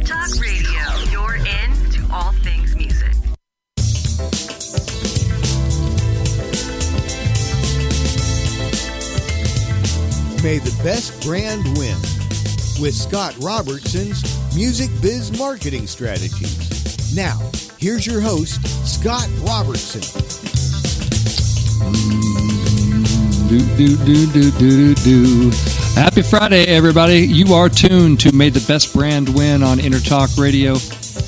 Intertalk Radio, you're in to all things music. May the best brand win with Scott Robertson's Music Biz Marketing Strategies. Now, here's your host, Scott Robertson. Happy Friday, everybody. You are tuned to May the Best Brand Win on Intertalk Radio,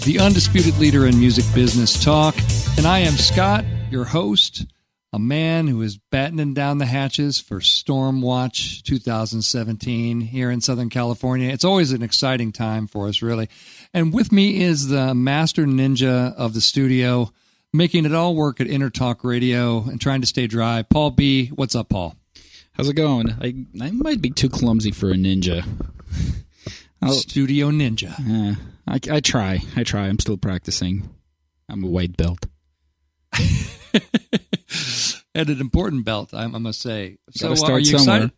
the undisputed leader in music business talk. And I am Scott, your host, a man who is battening down the hatches for Stormwatch 2017 here in Southern California. It's always an exciting time for us, really. And with me is the master ninja of the studio, making it all work at Intertalk Radio and trying to stay dry. Paul B. What's up, Paul? How's it going? I might be too clumsy for a ninja. Studio ninja. I try. I'm still practicing. I'm a white belt. And an important belt, I must say. So, are you excited?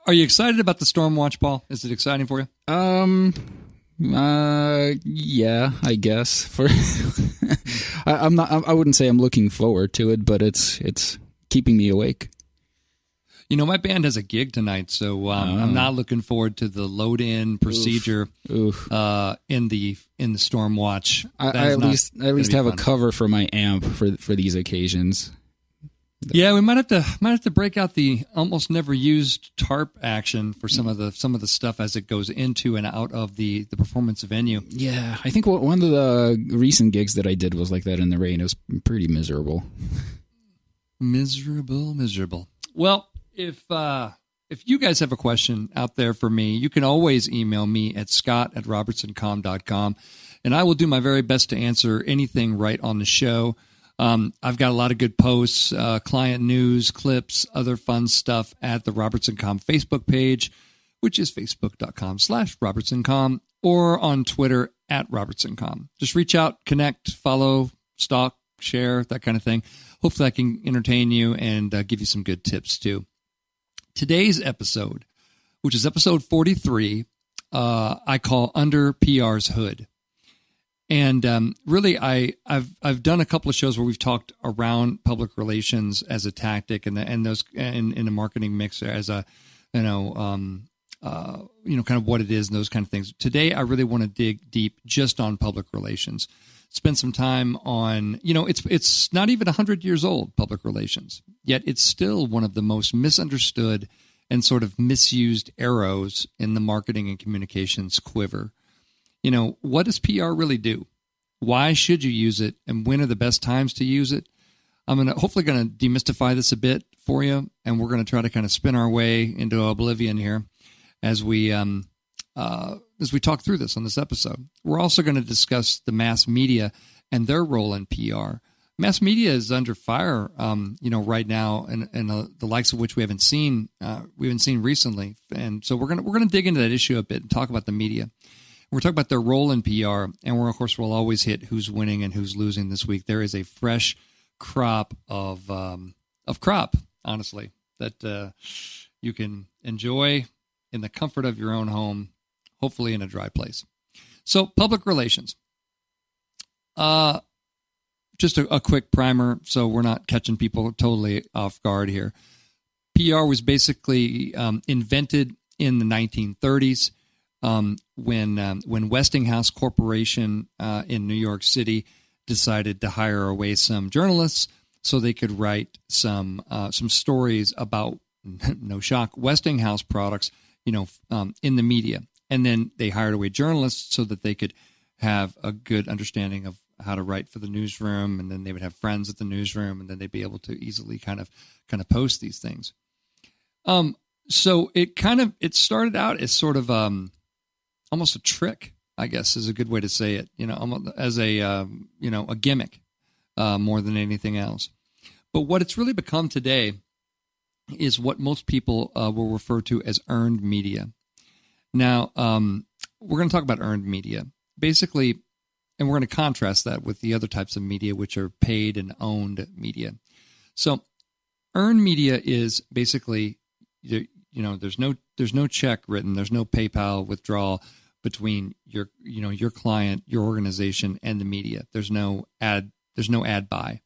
Are you excited about the Stormwatch, Paul? Is it exciting for you? Yeah, I guess. I'm not. I wouldn't say I'm looking forward to it, but it's keeping me awake. You know, my band has a gig tonight, so I'm not looking forward to the load-in procedure in the Stormwatch. I at least have fun. A cover for my amp for these occasions. Yeah, we might have to break out the almost never used tarp action for some of the stuff as it goes into and out of the performance venue. Yeah, I think one of the recent gigs that I did was like that in the rain. It was pretty miserable. Miserable. Well, if you guys have a question out there for me, you can always email me at scott@robertsoncom.com, and I will do my very best to answer anything right on the show. I've got a lot of good posts, client news, clips, other fun stuff at the Robertson.com Facebook page, which is facebook.com/RobertsonCom, or on Twitter @RobertsonCom. Just reach out, connect, follow, stalk, share, that kind of thing. Hopefully I can entertain you and give you some good tips too. Today's episode, which is episode 43, I call Under PR's Hood. And really, I've done a couple of shows where we've talked around public relations as a tactic and those in a marketing mix as a kind of what it is and those kind of things. Today, I really want to dig deep just on public relations. Spend some time on it's not even 100 years old, public relations, yet it's still one of the most misunderstood and sort of misused arrows in the marketing and communications quiver. You know, what does PR really do? Why should you use it? And when are the best times to use it? I'm hopefully going to demystify this a bit for you, and we're going to try to kind of spin our way into oblivion here as we talk through this on this episode. We're also going to discuss the mass media and their role in PR. Mass media is under fire, right now, and the likes of which we haven't seen recently. And so we're going to dig into that issue a bit and talk about the media. We're talking about their role in PR, and we'll always hit who's winning and who's losing this week. There is a fresh crop of crop, honestly, that you can enjoy in the comfort of your own home, hopefully in a dry place. So, public relations. Just a quick primer, so we're not catching people totally off guard here. PR was basically invented in the 1930s. When Westinghouse Corporation in New York City decided to hire away some journalists so they could write some stories about, no shock, Westinghouse products, in the media. And then they hired away journalists so that they could have a good understanding of how to write for the newsroom, and then they would have friends at the newsroom, and then they'd be able to easily kind of post these things. So it started out as sort of almost a trick, I guess, is a good way to say it. As a gimmick more than anything else. But what it's really become today is what most people will refer to as earned media. Now, we're going to talk about earned media, basically, and we're going to contrast that with the other types of media, which are paid and owned media. So, earned media is basically, there's no check written, there's no PayPal withdrawal. between your client, your organization, and the media. There's no ad buy.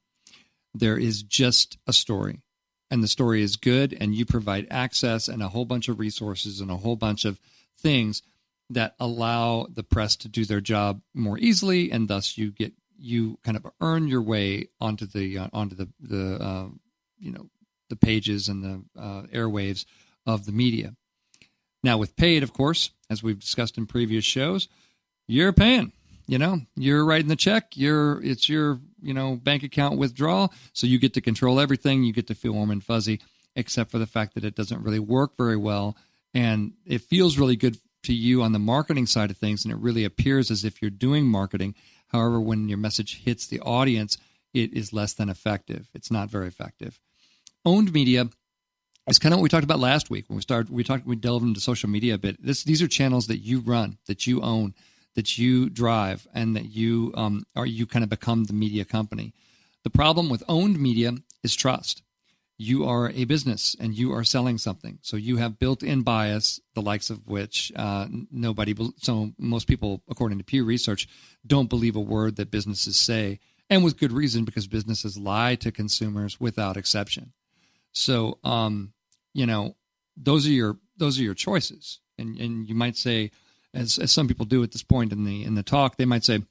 There is just a story, and the story is good, and you provide access and a whole bunch of resources and a whole bunch of things that allow the press to do their job more easily, and thus you kind of earn your way onto the pages and the airwaves of the media. Now, with paid, of course, as we've discussed in previous shows, you're paying. You're writing the check. It's your bank account withdrawal, so you get to control everything. You get to feel warm and fuzzy, except for the fact that it doesn't really work very well, and it feels really good to you on the marketing side of things, and it really appears as if you're doing marketing. However, when your message hits the audience, it is less than effective. It's not very effective. Owned media is kind of what we talked about last week when we delved into social media a bit. These are channels that you run, that you own, that you drive, and that you kind of become the media company. The problem with owned media is trust. You are a business and you are selling something, so you have built-in bias, the likes of which most people, according to Pew Research, don't believe a word that businesses say, and with good reason, because businesses lie to consumers without exception. So, those are your choices, and you might say, as some people do at this point in the talk, they might say,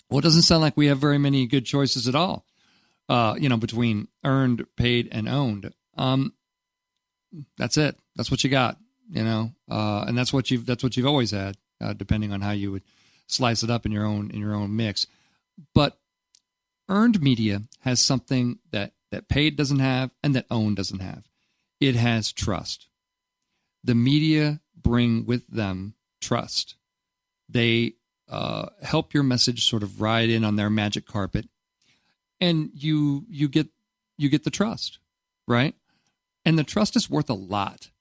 well, it doesn't sound like we have very many good choices at all. Between earned, paid, and owned. That's it. That's what you got, and that's what you've always had, depending on how you would slice it up in your own mix. But earned media has something that paid doesn't have and that owned doesn't have. It has trust. The media bring with them trust. They help your message sort of ride in on their magic carpet. And you get the trust, right? And the trust is worth a lot.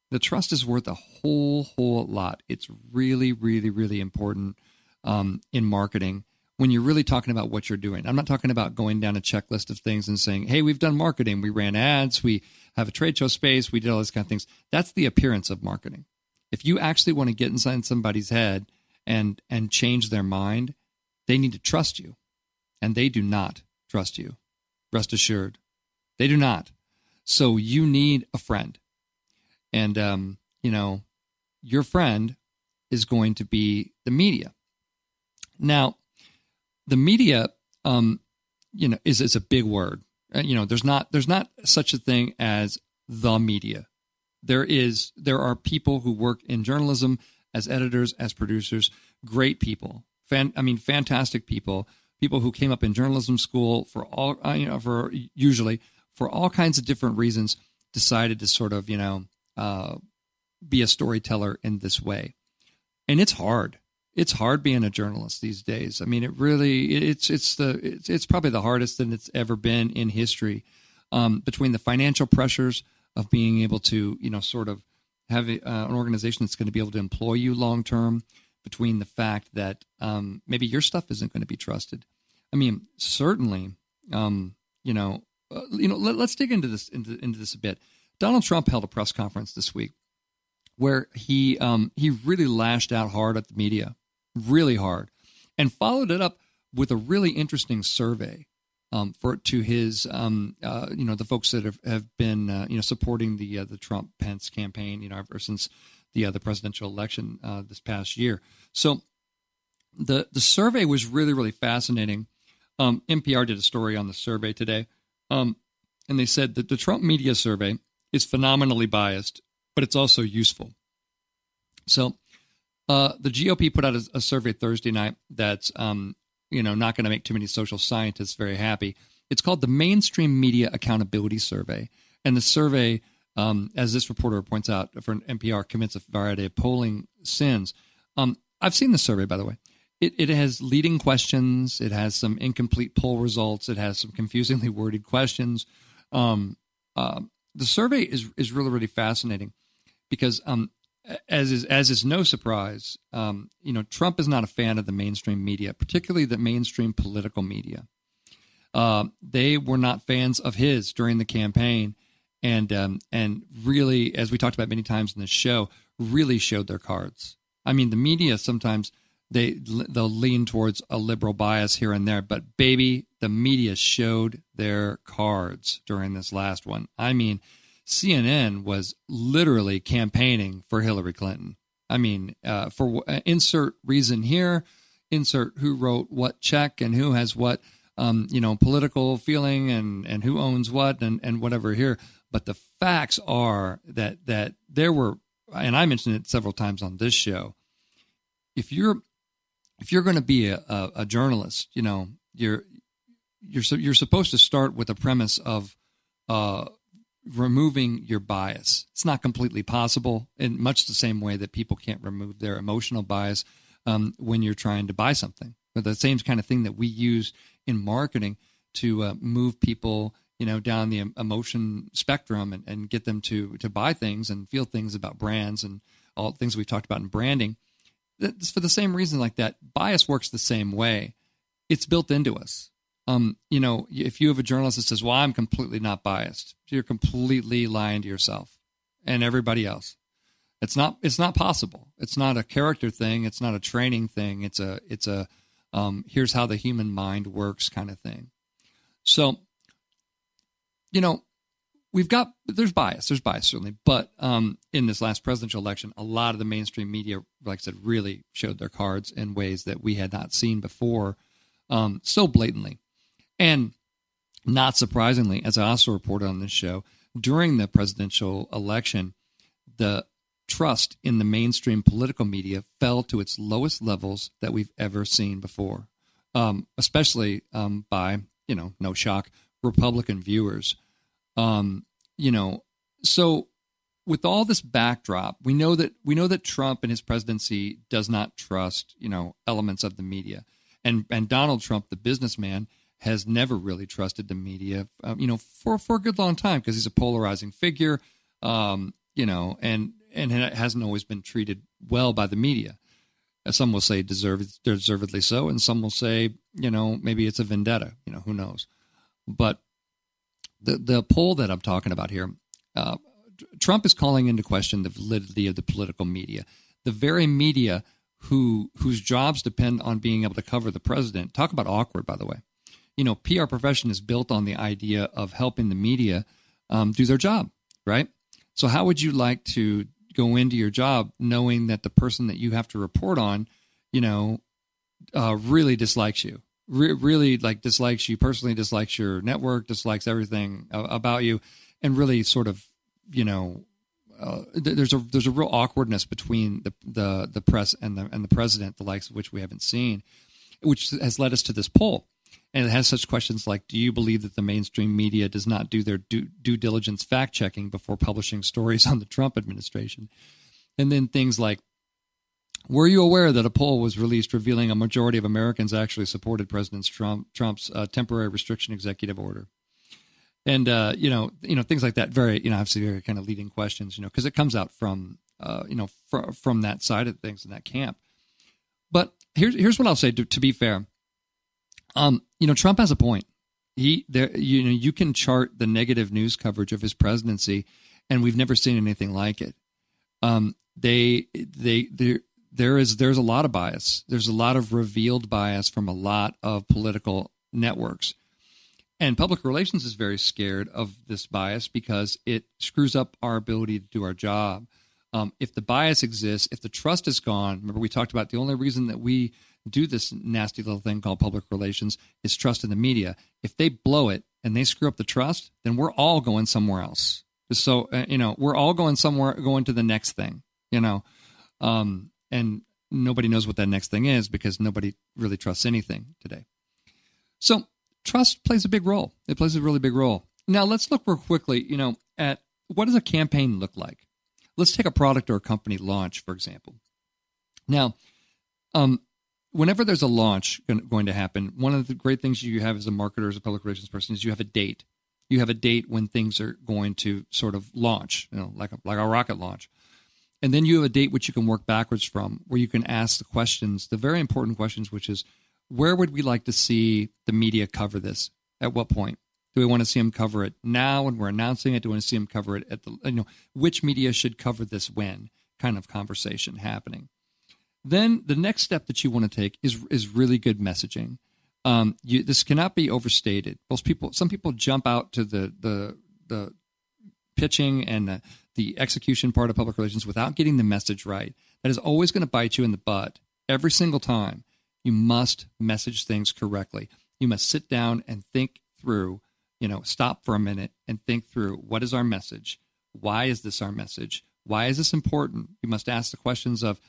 The trust is worth a whole lot. It's really, really, really important in marketing when you're really talking about what you're doing. I'm not talking about going down a checklist of things and saying, hey, we've done marketing. We ran ads. We have a trade show space. We did all these kind of things. That's the appearance of marketing. If you actually want to get inside somebody's head and change their mind, they need to trust you. And they do not trust you. Rest assured. They do not. So you need a friend. And, your friend is going to be the media. Now, the media, is a big word. There's not such a thing as the media. There are people who work in journalism as editors, as producers, great people, fantastic people who came up in journalism school for all kinds of different reasons, decided to sort of, be a storyteller in this way. And it's hard. It's hard being a journalist these days. I mean, it's probably the hardest that it's ever been in history, between the financial pressures of being able to, sort of have an organization that's going to be able to employ you long term, between the fact that maybe your stuff isn't going to be trusted. I mean, certainly, let's dig into this a bit. Donald Trump held a press conference this week where he really lashed out hard at the media, really hard, and followed it up with a really interesting survey to his the folks that have been supporting the Trump-Pence campaign ever since the presidential election this past year. So the survey was really, really fascinating. NPR did a story on the survey today, and they said that the Trump media survey is phenomenally biased, but it's also useful. So the GOP put out a survey Thursday night that's not going to make too many social scientists very happy. It's called the Mainstream Media Accountability Survey. And the survey, as this reporter points out for NPR, commits a variety of polling sins. I've seen the survey, by the way. It has leading questions. It has some incomplete poll results. It has some confusingly worded questions. The survey is really, really fascinating because, as is no surprise, Trump is not a fan of the mainstream media, particularly the mainstream political media. They were not fans of his during the campaign, and really, as we talked about many times in this show, really showed their cards. I mean, the media sometimes they'll lean towards a liberal bias here and there, but baby, the media showed their cards during this last one. I mean, CNN was literally campaigning for Hillary Clinton. I mean, for insert reason here, insert who wrote what check and who has what, political feeling and who owns what and whatever here. But the facts are that there were, and I mentioned it several times on this show, if you're going to be a journalist, you're supposed to start with a premise of removing your bias. It's not completely possible, in much the same way that people can't remove their emotional bias when you're trying to buy something. But the same kind of thing that we use in marketing to move people, down the emotion spectrum and get them to buy things and feel things about brands and all the things we've talked about in branding. It's for the same reason like that. Bias works the same way. It's built into us. If you have a journalist that says, well, I'm completely not biased, you're completely lying to yourself and everybody else. It's not possible. It's not a character thing. It's not a training thing. It's a here's how the human mind works kind of thing. So, there's bias certainly, but in this last presidential election, a lot of the mainstream media, like I said, really showed their cards in ways that we had not seen before, so blatantly. And not surprisingly, as I also reported on this show, during the presidential election, the trust in the mainstream political media fell to its lowest levels that we've ever seen before, especially by, no shock, Republican viewers. So with all this backdrop, we know that Trump and his presidency does not trust, elements of the media. And Donald Trump, the businessman, has never really trusted the media, for a good long time, because he's a polarizing figure, and it hasn't always been treated well by the media. Some will say deservedly so, and some will say, maybe it's a vendetta, who knows. But the poll that I'm talking about here, Trump is calling into question the validity of the political media. The very media whose jobs depend on being able to cover the president. Talk about awkward, by the way. PR profession is built on the idea of helping the media do their job, right? So how would you like to go into your job knowing that the person that you have to report on, really dislikes you, really dislikes you personally, dislikes your network, dislikes everything about you, and really sort of, there's a real awkwardness between the press and the president, the likes of which we haven't seen, which has led us to this poll. And it has such questions like, do you believe that the mainstream media does not do their due diligence fact-checking before publishing stories on the Trump administration? And then things like, were you aware that a poll was released revealing a majority of Americans actually supported President Trump's temporary restriction executive order? And, things like that, very, obviously very kind of leading questions, because it comes out from, from that side of things in that camp. But here's what I'll say, to be fair. Trump has a point. You can chart the negative news coverage of his presidency, and we've never seen anything like it. There's a lot of bias. There's a lot of revealed bias from a lot of political networks, and public relations is very scared of this bias because it screws up our ability to do our job. If the bias exists, if the trust is gone, remember we talked about the only reason that we do this nasty little thing called public relations is trust in the media. If they blow it and they screw up the trust, then we're all going somewhere else. So, we're all going to the next thing, and nobody knows what that next thing is because nobody really trusts anything today. So trust plays a big role. It plays a really big role. Now let's look real quickly, at what does a campaign look like? Let's take a product or a company launch, for example. Now, whenever there's a launch going to happen, one of the great things you have as a marketer, as a public relations person, is you have a date. You have a date when things are going to sort of launch, like a rocket launch. And then you have a date which you can work backwards from, where you can ask the questions, the very important questions, which is, where would we like to see the media cover this? At what point? Do we want to see them cover it now when we're announcing it? Do we want to see them cover it at which media should cover this when kind of conversation happening? Then the next step that you want to take is really good messaging. This cannot be overstated. Some people jump out to the pitching and the execution part of public relations without getting the message right. That is always going to bite you in the butt every single time. You must message things correctly. You must sit down and think through, stop for a minute and think through, what is our message? Why is this our message? Why is this important? You must ask the questions of,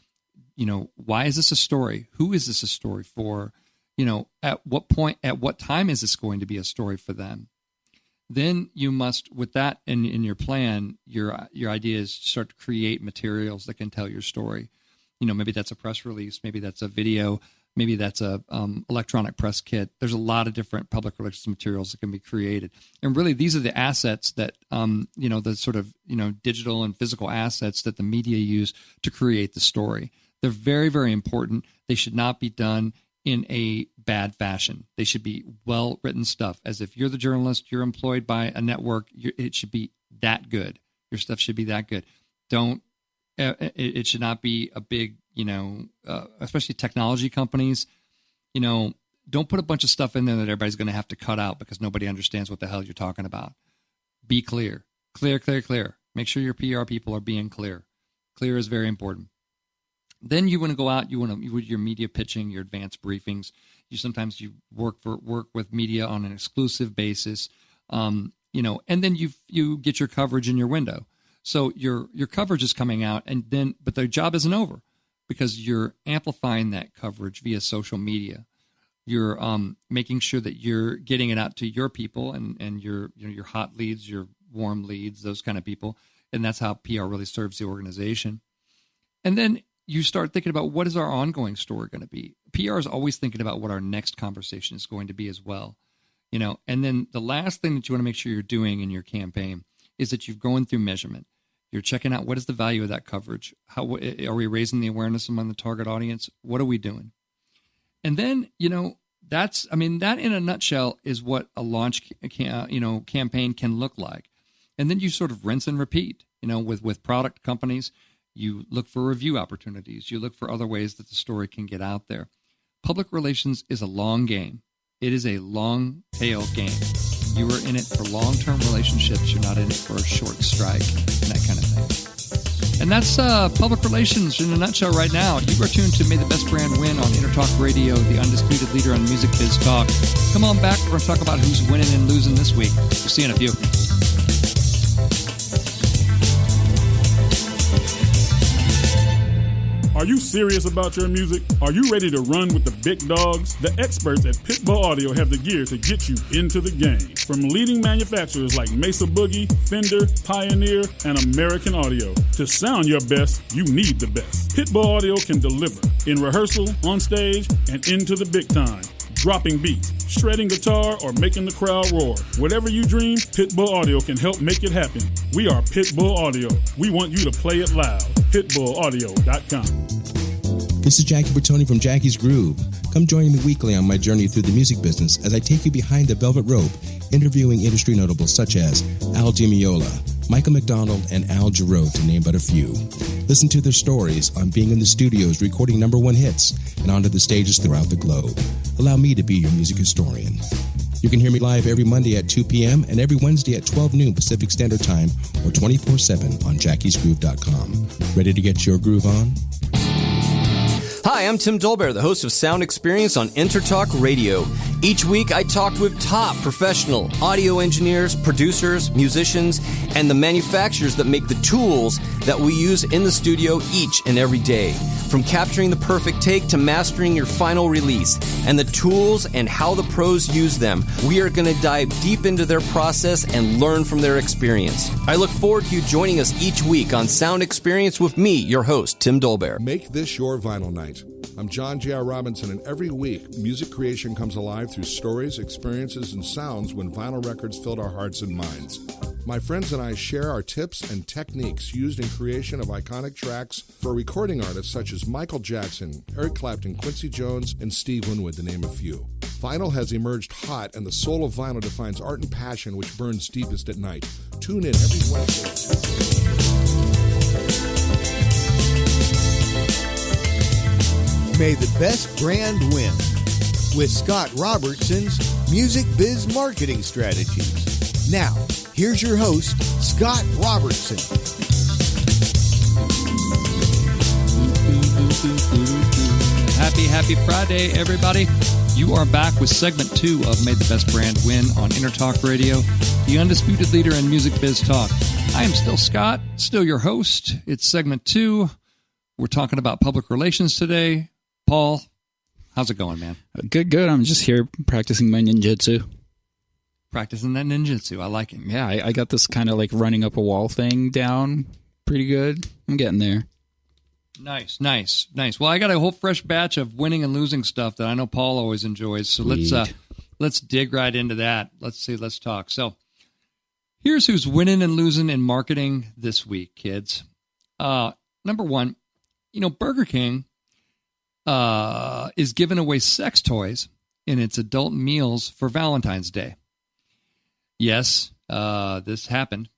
why is this a story? Who is this a story for? At what point, at what time is this going to be a story for them? Then you must, with that in your plan, your idea is to start to create materials that can tell your story. Maybe that's a press release, maybe that's a video, maybe that's a electronic press kit. There's a lot of different public relations materials that can be created. And really, these are the assets that, the sort of, digital and physical assets that the media use to create the story. They're very, very important. They should not be done in a bad fashion. They should be well-written stuff. As if you're the journalist, you're employed by a network, it should be that good. Your stuff should be that good. It should not be a big, especially technology companies, don't put a bunch of stuff in there that everybody's going to have to cut out because nobody understands what the hell you're talking about. Be clear. Clear. Make sure your PR people are being clear. Clear is very important. Then you want to go out. You with your media pitching, your advanced briefings. Sometimes you work with media on an exclusive basis, and then you get your coverage in your window. So your coverage is coming out, but their job isn't over because you're amplifying that coverage via social media. You're making sure that you're getting it out to your people and your hot leads, your warm leads, those kind of people, and that's how PR really serves the organization. And then you start thinking about, what is our ongoing story going to be? PR is always thinking about what our next conversation is going to be as well. And then the last thing that you want to make sure you're doing in your campaign is that you're going through measurement. You're checking out, what is the value of that coverage? How are we raising the awareness among the target audience? What are we doing? And then, that in a nutshell is what a launch campaign can look like. And then you sort of rinse and repeat, with product companies. You look for review opportunities. You look for other ways that the story can get out there. Public relations is a long game. It is a long tail game. You are in it for long-term relationships. You're not in it for a short strike and that kind of thing. And that's public relations in a nutshell right now. You are tuned to May the Best Brand Win on Intertalk Radio, the undisputed leader on music biz talk. Come on back. We're going to talk about who's winning and losing this week. We'll see you in a few. Are you serious about your music? Are you ready to run with the big dogs? The experts at Pitbull Audio have the gear to get you into the game. From leading manufacturers like Mesa Boogie, Fender, Pioneer, and American Audio. To sound your best, you need the best. Pitbull Audio can deliver in rehearsal, on stage, and into the big time. Dropping beats, shredding guitar, or making the crowd roar. Whatever you dream, Pitbull Audio can help make it happen. We are Pitbull Audio. We want you to play it loud. PitbullAudio.com. This is Jackie Bertoni from Jackie's Groove. Come join me weekly on my journey through the music business as I take you behind the velvet rope, interviewing industry notables such as Al Di Meola, Michael McDonald, and Al Jarreau, to name but a few. Listen to their stories on being in the studios recording #1 hits and onto the stages throughout the globe. Allow me to be your music historian. You can hear me live every Monday at 2 p.m. and every Wednesday at 12 noon Pacific Standard Time or 24/7 on jackiesgroove.com. Ready to get your groove on? Hi, I'm Tim Dolbear, the host of Sound Experience on Intertalk Radio. Each week, I talk with top professional audio engineers, producers, musicians, and the manufacturers that make the tools that we use in the studio each and every day. From capturing the perfect take to mastering your final release, and the tools and how the pros use them, we are going to dive deep into their process and learn from their experience. I look forward to you joining us each week on Sound Experience with me, your host, Tim Dolbear. Make this your vinyl night. I'm John J.R. Robinson, and every week, music creation comes alive through stories, experiences, and sounds when vinyl records filled our hearts and minds. My friends and I share our tips and techniques used in creation of iconic tracks for recording artists such as Michael Jackson, Eric Clapton, Quincy Jones, and Steve Winwood, to name a few. Vinyl has emerged hot, and the soul of vinyl defines art and passion which burns deepest at night. Tune in every Wednesday. May the best brand win with Scott Robertson's Music Biz Marketing Strategies. Now, here's your host, Scott Robertson. Happy Friday, everybody. You are back with segment 2 of May the Best Brand Win on Intertalk Radio, the undisputed leader in music biz talk. I am still Scott, still your host. It's segment 2. We're talking about public relations today. Paul, how's it going, man? Good. I'm just here practicing my ninjutsu. Practicing that ninjutsu. I like it. Yeah, I got this kind of like running up a wall thing down pretty good. I'm getting there. Nice. Well, I got a whole fresh batch of winning and losing stuff that I know Paul always enjoys. So let's dig right into that. Let's talk. So here's who's winning and losing in marketing this week, kids. Number one, Burger King is giving away sex toys in its adult meals for Valentine's Day. Yes, this happened.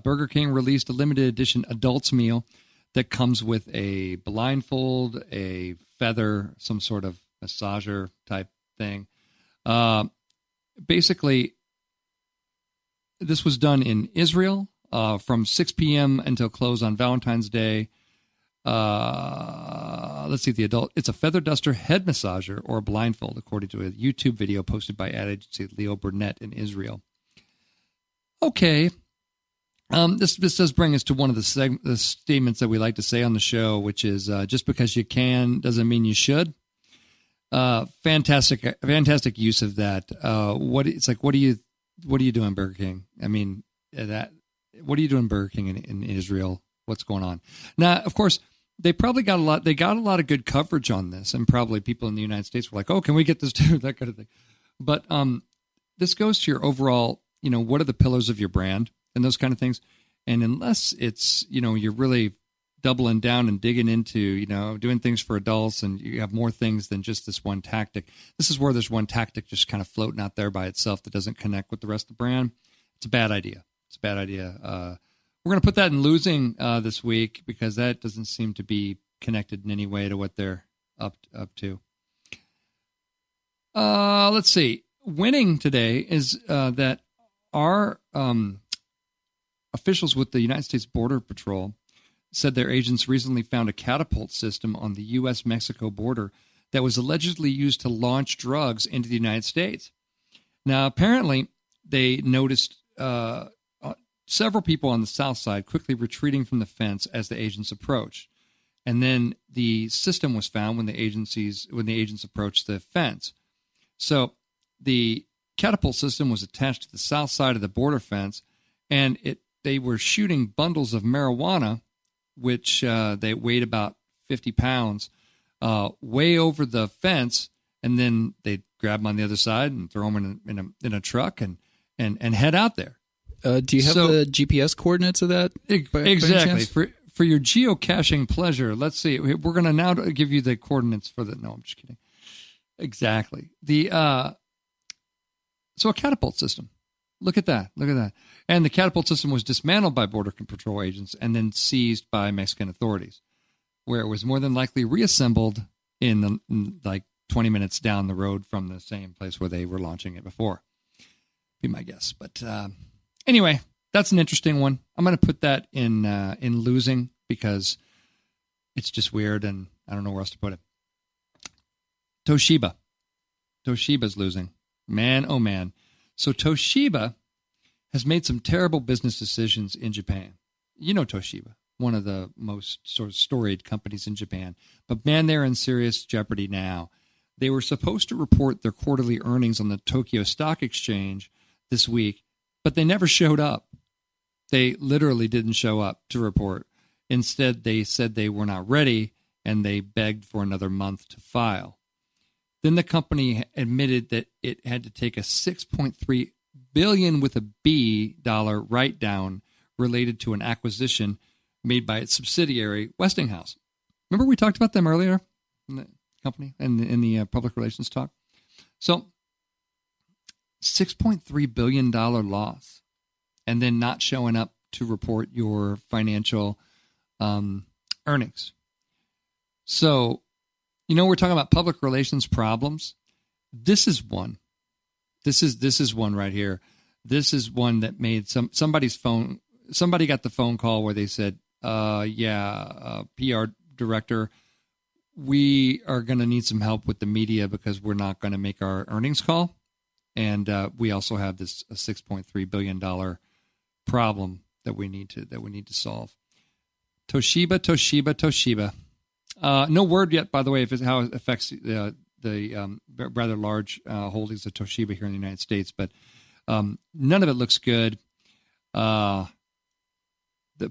Burger King released a limited edition adults meal that comes with a blindfold, a feather, some sort of massager type thing. Basically, this was done in Israel from 6 p.m. until close on Valentine's Day. Let's see, it's a feather duster head massager or a blindfold, according to a YouTube video posted by ad agency Leo Burnett in Israel. Okay. This does bring us to one of the statements that we like to say on the show, which is just because you can doesn't mean you should. Fantastic use of that. What are you doing, Burger King? I mean, what are you doing, Burger King in Israel? What's going on? Now, of course, they probably got a lot of good coverage on this, and probably people in the United States were like, "Oh, can we get this too?" That kind of thing. But this goes to your overall, what are the pillars of your brand? And those kind of things. And unless it's, you're really doubling down and digging into, doing things for adults and you have more things than just this one tactic. This is where there's one tactic just kind of floating out there by itself that doesn't connect with the rest of the brand. It's a bad idea. We're going to put that in losing this week because that doesn't seem to be connected in any way to what they're up to. Let's see. Winning today is that our officials with the United States Border Patrol said their agents recently found a catapult system on the U.S.-Mexico border that was allegedly used to launch drugs into the United States. Now, apparently, they noticed several people on the south side quickly retreating from the fence as the agents approached. And then the system was found when the agents approached the fence. So the catapult system was attached to the south side of the border fence, and they were shooting bundles of marijuana, which they weighed about 50 pounds, way over the fence, and then they'd grab them on the other side and throw them in a truck and head out there. Do you have the GPS coordinates of that? Exactly. For your geocaching pleasure, let's see. We're going to now give you the coordinates for the... No, I'm just kidding. Exactly. So a catapult system. Look at that. And the catapult system was dismantled by Border Patrol agents and then seized by Mexican authorities, where it was more than likely reassembled in 20 minutes down the road from the same place where they were launching it before. Be my guess. But anyway, that's an interesting one. I'm going to put that in losing because it's just weird and I don't know where else to put it. Toshiba's losing. Man, oh man. So Toshiba has made some terrible business decisions in Japan. You know Toshiba, one of the most sort of storied companies in Japan. But man, they're in serious jeopardy now. They were supposed to report their quarterly earnings on the Tokyo Stock Exchange this week, but they never showed up. They literally didn't show up to report. Instead, they said they were not ready, and they begged for another month to file. Then the company admitted that it had to take a $6.3 billion with a B dollar write-down related to an acquisition made by its subsidiary, Westinghouse. Remember we talked about them earlier in the company and in the public relations talk? So $6.3 billion loss and then not showing up to report your financial earnings. So we're talking about public relations problems. This is one. This is one right here. This is one that made somebody's phone. Somebody got the phone call where they said, PR director, we are going to need some help with the media because we're not going to make our earnings call. And we also have this $6.3 billion problem that we need to solve. Toshiba. No word yet, by the way, how it affects the rather large holdings of Toshiba here in the United States, but none of it looks good. The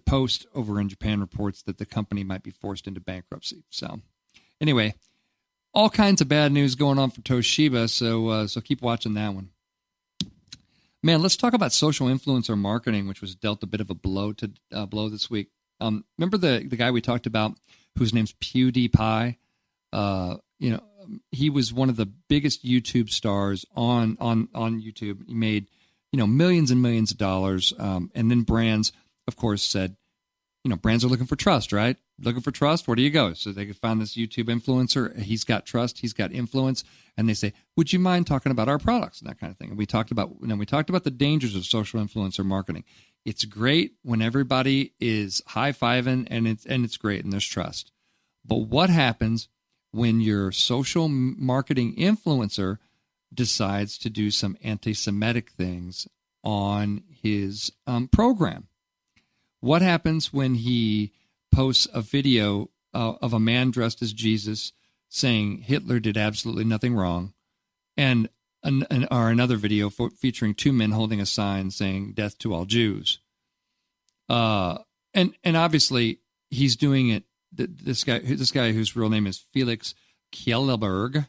Post over in Japan reports that the company might be forced into bankruptcy. So anyway, all kinds of bad news going on for Toshiba, so keep watching that one. Man, let's talk about social influencer marketing, which was dealt a bit of a blow this week. Remember the guy we talked about whose name's PewDiePie? He was one of the biggest YouTube stars on YouTube. He made, millions and millions of dollars. And then brands, of course, said, brands are looking for trust, right? Looking for trust. Where do you go? So they could find this YouTube influencer. He's got trust. He's got influence. And they say, would you mind talking about our products and that kind of thing? And we talked about the dangers of social influencer marketing. It's great when everybody is high-fiving and it's great and there's trust. But what happens when your social marketing influencer decides to do some anti-Semitic things on his program? What happens when he posts a video of a man dressed as Jesus saying Hitler did absolutely nothing wrong, or another video featuring two men holding a sign saying "Death to all Jews"? And obviously he's doing it. This guy whose real name is Felix Kjellberg,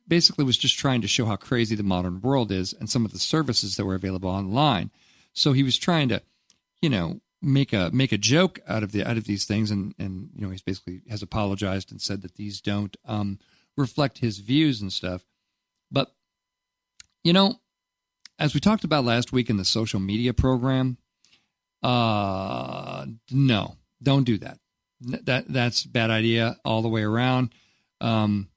basically was just trying to show how crazy the modern world is and some of the services that were available online. So he was trying to, make a joke out of these things, and he's basically has apologized and said that these don't reflect his views and stuff. But as we talked about last week in the social media program, no, don't do that. That's a bad idea all the way around. And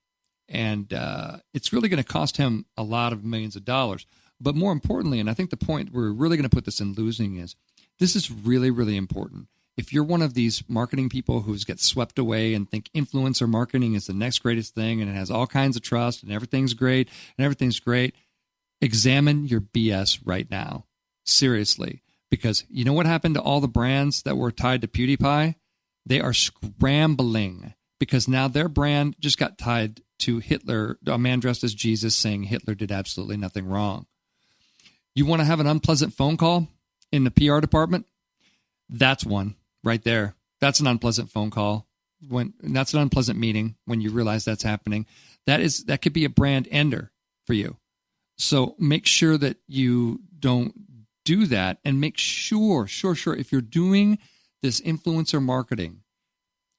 it's really going to cost him a lot of millions of dollars. But more importantly, and I think the point we're really going to put this in losing is, this is really, really important. If you're one of these marketing people who gets swept away and think influencer marketing is the next greatest thing and it has all kinds of trust and everything's great, examine your BS right now. Seriously. Because you know what happened to all the brands that were tied to PewDiePie? They are scrambling because now their brand just got tied to Hitler, a man dressed as Jesus saying Hitler did absolutely nothing wrong. You want to have an unpleasant phone call in the PR department? That's one right there. That's an unpleasant phone call. That's an unpleasant meeting when you realize that's happening. That could be a brand ender for you. So make sure that you don't do that, and make sure if you're doing this influencer marketing,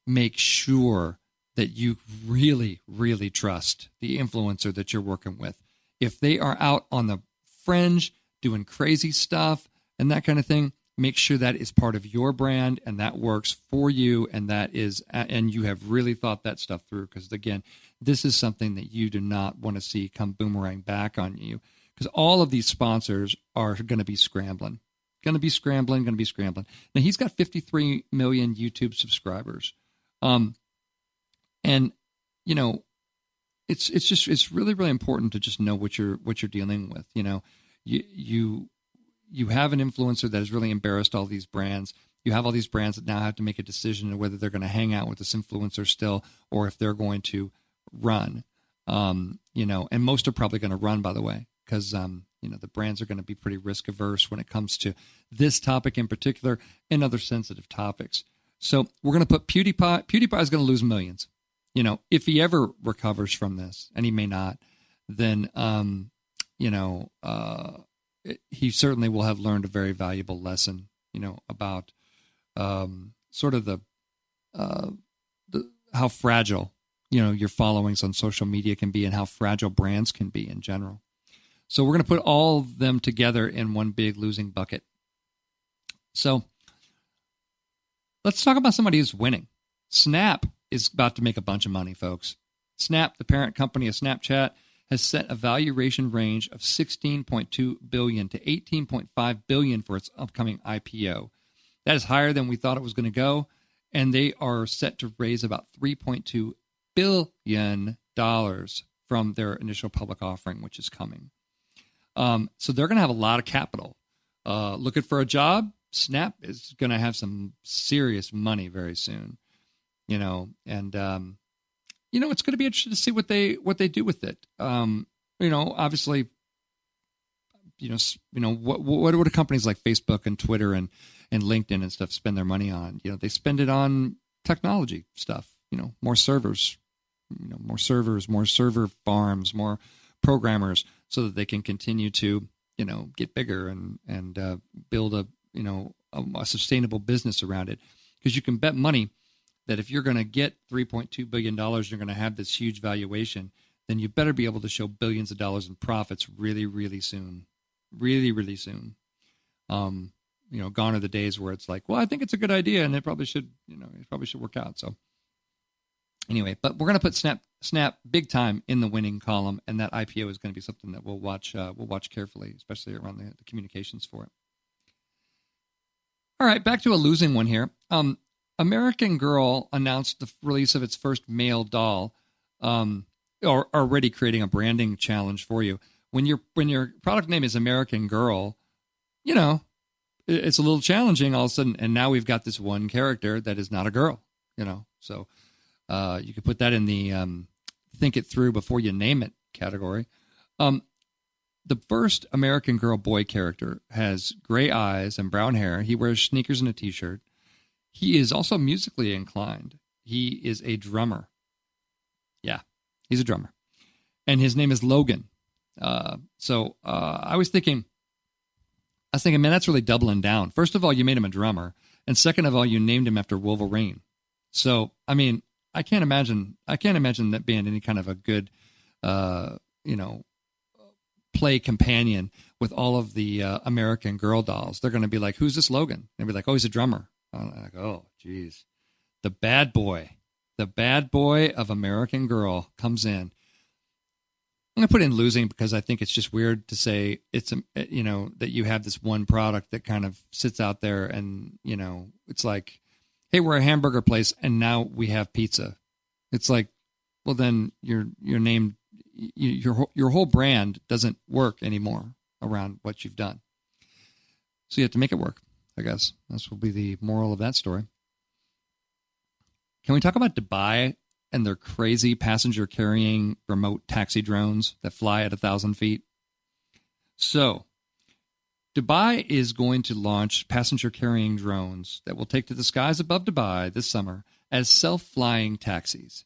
make sure that you really, really trust the influencer that you're working with. If they are out on the fringe doing crazy stuff and that kind of thing, make sure that is part of your brand and that works for you, and you have really thought that stuff through, because again, this is something that you do not want to see come boomerang back on you, because all of these sponsors are going to be scrambling. Now, he's got 53 million YouTube subscribers. And it's really, really important to just know what you're dealing with. You have an influencer that has really embarrassed all these brands. You have all these brands that now have to make a decision on whether they're going to hang out with this influencer still, or if they're going to run. And most are probably going to run, by the way, because the brands are going to be pretty risk averse when it comes to this topic in particular and other sensitive topics. So we're going to put PewDiePie. PewDiePie is going to lose millions. If he ever recovers from this, and he may not, then he certainly will have learned a very valuable lesson, about sort of the how fragile, your followings on social media can be, and how fragile brands can be in general. So we're going to put all of them together in one big losing bucket. So let's talk about somebody who's winning. Snap is about to make a bunch of money, folks. Snap, the parent company of Snapchat, has set a valuation range of $16.2 billion to $18.5 billion for its upcoming IPO. That is higher than we thought it was going to go, and they are set to raise about $3.2 billion from their initial public offering, which is coming. So they're going to have a lot of capital. Looking for a job? Snap is going to have some serious money very soon, and it's going to be interesting to see what they do with it. Obviously, what do companies like Facebook and Twitter and LinkedIn and stuff spend their money on? They spend it on technology stuff, more servers, more server farms, more programmers, so that they can continue to, get bigger and build a sustainable business around it. Because you can bet money that if you're going to get $3.2 billion, you're going to have this huge valuation, then you better be able to show billions of dollars in profits really, really soon. Really, really soon. Gone are the days where it's like, well, I think it's a good idea and it probably should work out. So anyway, but we're going to put Snap big time in the winning column, and that IPO is going to be something that we'll watch carefully, especially around the communications for it. All right, back to a losing one here. American Girl announced the release of its first male doll, or already creating a branding challenge for you. When your product name is American Girl, it's a little challenging all of a sudden. And now we've got this one character that is not a girl, So you could put that in the think it through before you name it category. The first American Girl boy character has gray eyes and brown hair. He wears sneakers and a T-shirt. He is also musically inclined. He is a drummer. Yeah, he's a drummer. And his name is Logan. So I was thinking, man, that's really doubling down. First of all, you made him a drummer. And second of all, you named him after Wolverine. So, I mean, I can't imagine that being any kind of a good, play companion with all of the American Girl dolls. They're going to be like, who's this Logan? They'll be like, oh, he's a drummer. I'm like, oh, geez. The bad boy of American Girl comes in. I'm going to put in losing because I think it's just weird to say it's, that you have this one product that kind of sits out there and, it's like, hey, we're a hamburger place and now we have pizza. It's like, well, then your name, your whole brand doesn't work anymore around what you've done. So you have to make it work, I guess. This will be the moral of that story. Can we talk about Dubai and their crazy passenger-carrying remote taxi drones that fly at 1,000 feet? So, Dubai is going to launch passenger-carrying drones that will take to the skies above Dubai this summer as self-flying taxis.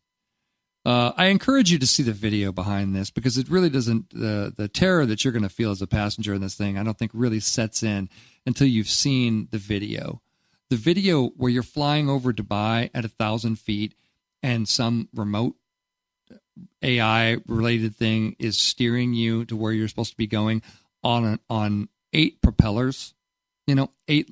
I encourage you to see the video behind this because it really doesn't, the terror that you're going to feel as a passenger in this thing, I don't think really sets in until you've seen the video. The video where you're flying over Dubai at 1,000 feet and some remote AI-related thing is steering you to where you're supposed to be going on 8 propellers. 8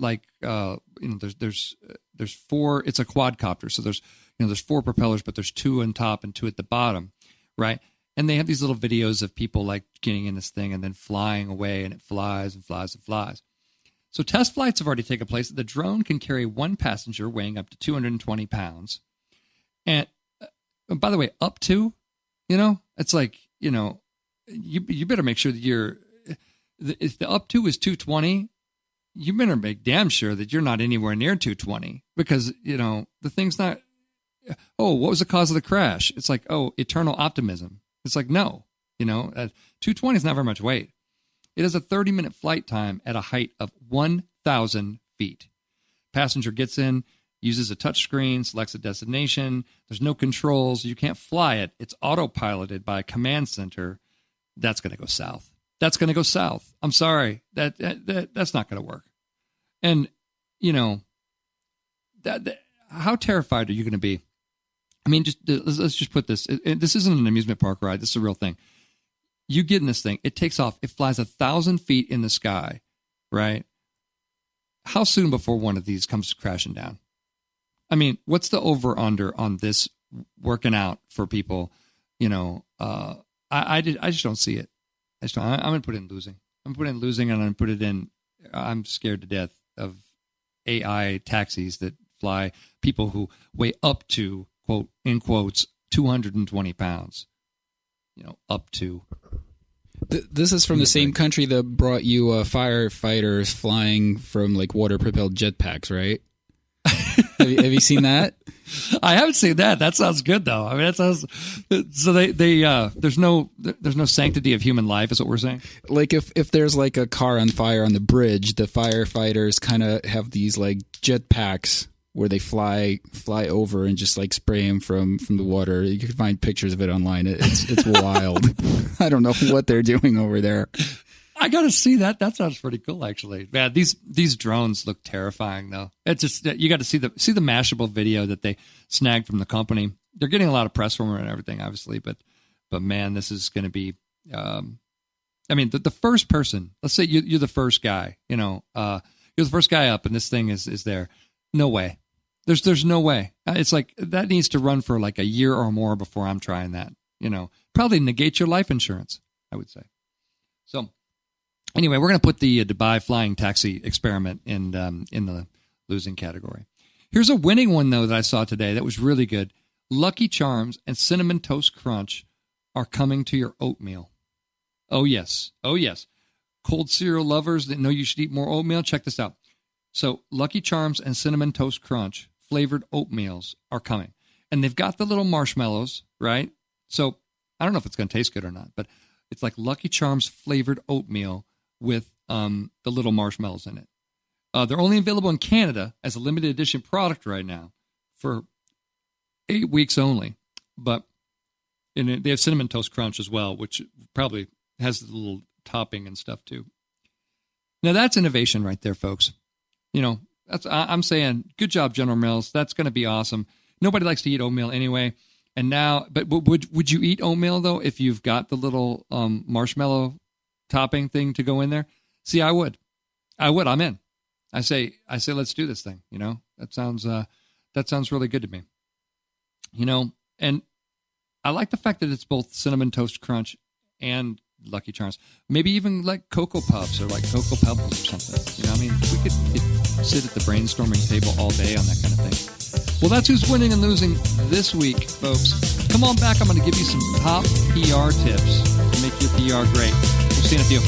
there's 4. It's a quadcopter, so there's 4 propellers, but there's 2 on top and 2 at the bottom, right? And they have these little videos of people like getting in this thing and then flying away, and it flies and flies and flies. So test flights have already taken place. The drone can carry 1 passenger weighing up to 220 pounds. And by the way, up to, it's like, you better make sure that if the up to is 220, you better make damn sure that you're not anywhere near 220 because, the thing's not, oh, what was the cause of the crash? It's like, oh, eternal optimism. It's like, no, 220 is not very much weight. It has a 30-minute flight time at a height of 1,000 feet. Passenger gets in, uses a touch screen, selects a destination. There's no controls. You can't fly it. It's autopiloted by a command center. That's going to go south. That's going to go south. I'm sorry. That's not going to work. And, how terrified are you going to be? I mean, let's just put this. This isn't an amusement park ride. This is a real thing. You get in this thing. It takes off. It flies 1,000 feet in the sky, right? How soon before one of these comes crashing down? I mean, what's the over-under on this working out for people. I just don't see it. I'm going to put it in losing. I'm going to put it in losing, and I'm going to put it in. I'm scared to death of AI taxis that fly people who weigh up to, quote, in quotes, 220 pounds. Up to. This is from the same country that brought you firefighters flying from like water-propelled jetpacks, right? have you seen that? I haven't seen that. That sounds good, though. I mean, that sounds so. There's no sanctity of human life, is what we're saying. Like if there's like a car on fire on the bridge, the firefighters kind of have these like jetpacks where they fly over and just like spray them from the water. You can find pictures of it online. It's wild. I don't know what they're doing over there. I got to see that. That sounds pretty cool, actually. Man, these drones look terrifying, though. It's just you got to see the Mashable video that they snagged from the company. They're getting a lot of press from it and everything, obviously, but man, this is going to be. I mean, the first person. Let's say you're the first guy. You're the first guy up, and this thing is there. No way. There's no way. It's like that needs to run for like a year or more before I'm trying that. Probably negate your life insurance, I would say. So. Anyway, we're going to put the Dubai flying taxi experiment in the losing category. Here's a winning one, though, that I saw today that was really good. Lucky Charms and Cinnamon Toast Crunch are coming to your oatmeal. Oh, yes. Oh, yes. Cold cereal lovers that know you should eat more oatmeal, check this out. So Lucky Charms and Cinnamon Toast Crunch flavored oatmeals are coming. And they've got the little marshmallows, right? So I don't know if it's going to taste good or not, but it's like Lucky Charms flavored oatmeal with the little marshmallows in it. They're only available in Canada as a limited edition product right now for 8 weeks only. But they have Cinnamon Toast Crunch as well, which probably has the little topping and stuff too. Now that's innovation right there, folks. I'm saying good job, General Mills. That's going to be awesome. Nobody likes to eat oatmeal anyway. And now, but would you eat oatmeal though if you've got the little marshmallow topping thing to go in there? See, I would. I'm in. I say, let's do this thing. That sounds really good to me. And I like the fact that it's both Cinnamon Toast Crunch and Lucky Charms. Maybe even like Cocoa Puffs or like Cocoa Pebbles or something. I mean, we could sit at the brainstorming table all day on that kind of thing. Well, that's who's winning and losing this week, folks. Come on back. I'm going to give you some top PR tips to make your PR great. We'll see you in a few.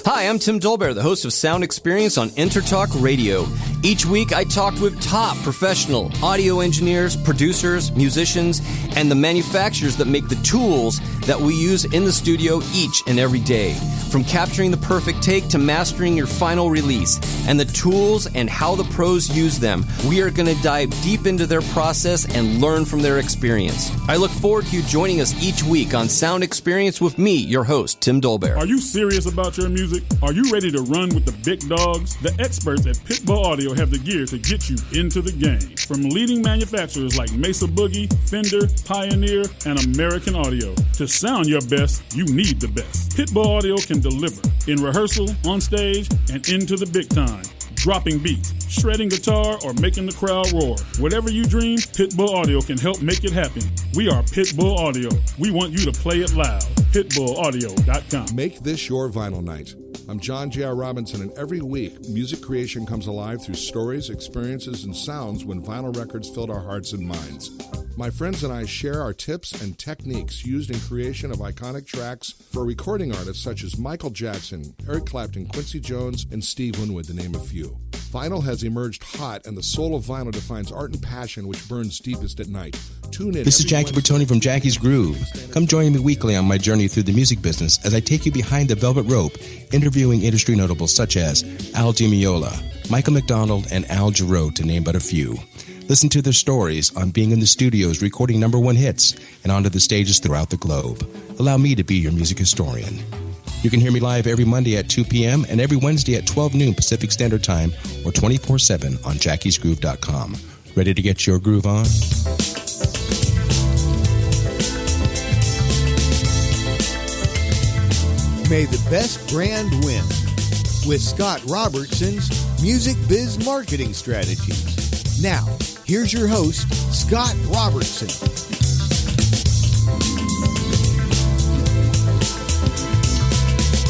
Hi, I'm Tim Dolbear, the host of Sound Experience on Intertalk Radio. Each week, I talk with top professional audio engineers, producers, musicians, and the manufacturers that make the tools that we use in the studio each and every day. From capturing the perfect take to mastering your final release, and the tools and how the pros use them, we are going to dive deep into their process and learn from their experience. I look forward to you joining us each week on Sound Experience with me, your host, Tim Dolbear. Are you serious about your music? Are you ready to run with the big dogs? The experts at Pitbull Audio have the gear to get you into the game. From leading manufacturers like Mesa Boogie, Fender, Pioneer, and American Audio. To sound your best, you need the best. Pitbull Audio can deliver in rehearsal, on stage, and into the big time. Dropping beats, shredding guitar, or making the crowd roar. Whatever you dream, Pitbull Audio can help make it happen. We are Pitbull Audio. We want you to play it loud. PitbullAudio.com. Make this your vinyl night. I'm John J.R. Robinson, and every week, music creation comes alive through stories, experiences, and sounds when vinyl records filled our hearts and minds. My friends and I share our tips and techniques used in creation of iconic tracks for recording artists such as Michael Jackson, Eric Clapton, Quincy Jones, and Steve Winwood, to name a few. Vinyl has emerged hot, and the soul of vinyl defines art and passion which burns deepest at night. Tune in. This is Jackie Bertoni from Jackie's Groove. Come join me weekly on my journey through the music business as I take you behind the velvet rope, interviewing industry notables such as Al Di Meola, Michael McDonald, and Al Jarreau, to name but a few. Listen to their stories on being in the studios recording #1 hits and onto the stages throughout the globe. Allow me to be your music historian. You can hear me live every Monday at 2 p.m. and every Wednesday at 12 noon Pacific Standard Time or 24/7 on jackiesgroove.com. Ready to get your groove on? May the best brand win with Scott Robertson's Music Biz Marketing Strategies. Now, here's your host, Scott Robertson.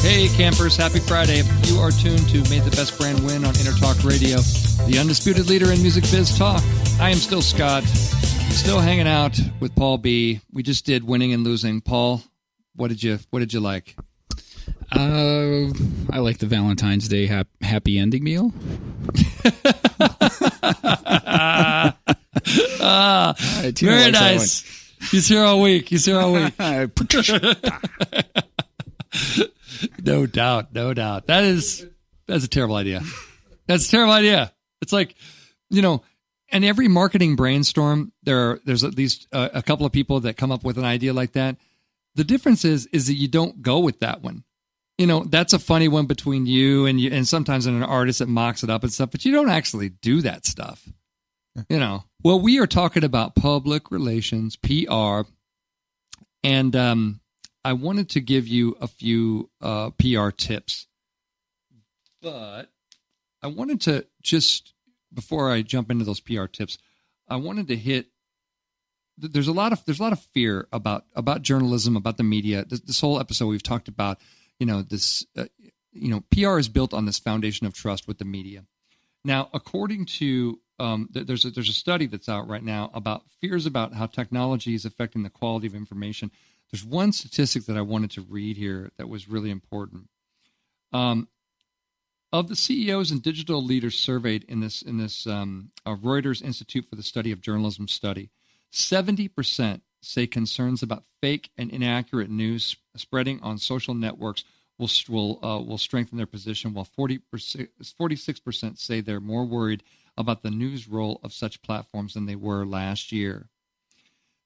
Hey campers, happy Friday. You are tuned to May the Best Brand Win on Intertalk Radio, the undisputed leader in music biz talk. I am still Scott, still hanging out with Paul B. We just did winning and losing. Paul, what did you like? I like the Valentine's Day happy ending meal. Very nice. He's here all week. No doubt. That's a terrible idea. It's like, and every marketing brainstorm, there's at least a couple of people that come up with an idea like that. The difference is that you don't go with that one. That's a funny one between you and sometimes an artist that mocks it up and stuff, but you don't actually do that stuff. Well, we are talking about public relations, PR, and I wanted to give you a few PR tips, but I wanted to just, before I jump into those PR tips, I wanted to hit. There's a lot of fear about journalism, about the media. This whole episode we've talked about, PR is built on this foundation of trust with the media. Now, according to there's a study that's out right now about fears about how technology is affecting the quality of information. There's one statistic that I wanted to read here that was really important. Of the CEOs and digital leaders surveyed in this Reuters Institute for the Study of Journalism study, 70% say concerns about fake and inaccurate news spreading on social networks will strengthen their position, while 46% say they're more worried about the news role of such platforms than they were last year.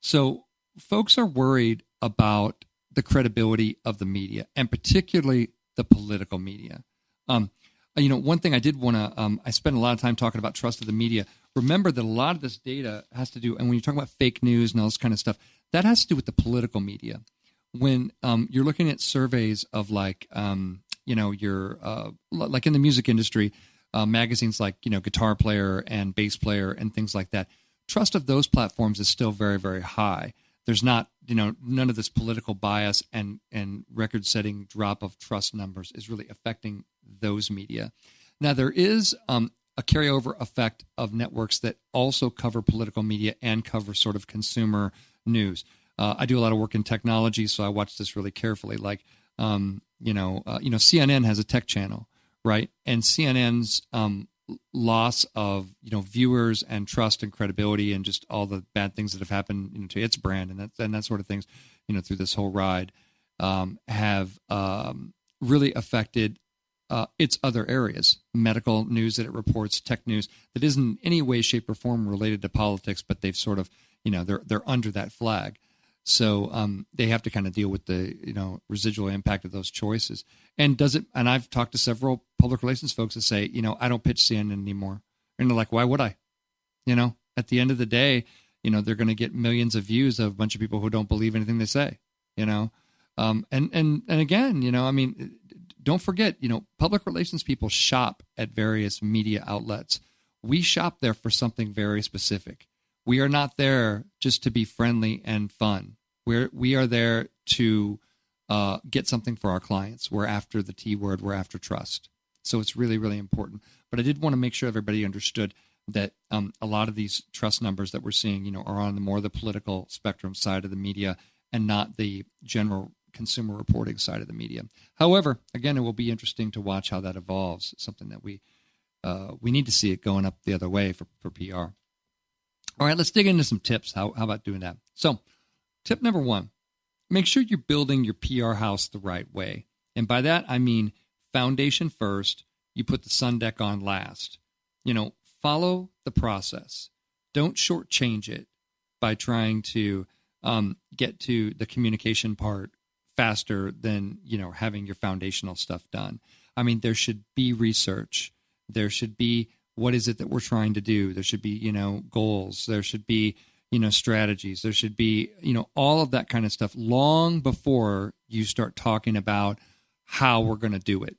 So folks are worried about the credibility of the media, and particularly the political media. One thing I did want to, I spent a lot of time talking about trust of the media. Remember that a lot of this data has to do, and when you talk about fake news and all this kind of stuff, that has to do with the political media. When you're looking at surveys of like in the music industry, magazines like, Guitar Player and Bass Player and things like that, trust of those platforms is still very, very high. There's not, none of this political bias and record-setting drop of trust numbers is really affecting those media. Now, there is a carryover effect of networks that also cover political media and cover sort of consumer news. I do a lot of work in technology, so I watch this really carefully. Like, CNN has a tech channel, right? And CNN's loss of viewers and trust and credibility and just all the bad things that have happened to its brand and that sort of things through this whole ride have really affected its other areas, medical news that it reports, tech news that isn't in any way, shape, or form related to politics, but they've sort of they're under that flag. So they have to kind of deal with the residual impact of those choices. And I've talked to several public relations folks that say, I don't pitch CNN anymore. And they're like, why would I? At the end of the day, they're going to get millions of views of a bunch of people who don't believe anything they say. And again, don't forget, public relations people shop at various media outlets. We shop there for something very specific. We are not there just to be friendly and fun. We are there to get something for our clients. We're after the T word. We're after trust. So it's really, really important. But I did want to make sure everybody understood that a lot of these trust numbers that we're seeing, are on the more the political spectrum side of the media and not the general consumer reporting side of the media. However, again, it will be interesting to watch how that evolves. It's something that we need to see it going up the other way for PR. All right, let's dig into some tips. How about doing that? So, tip number 1, make sure you're building your PR house the right way. And by that, I mean foundation first, you put the sun deck on last. Follow the process. Don't shortchange it by trying to get to the communication part faster than, having your foundational stuff done. I mean, there should be research. There should be what is it that we're trying to do? There should be, goals. There should be, strategies. There should be, all of that kind of stuff long before you start talking about how we're going to do it,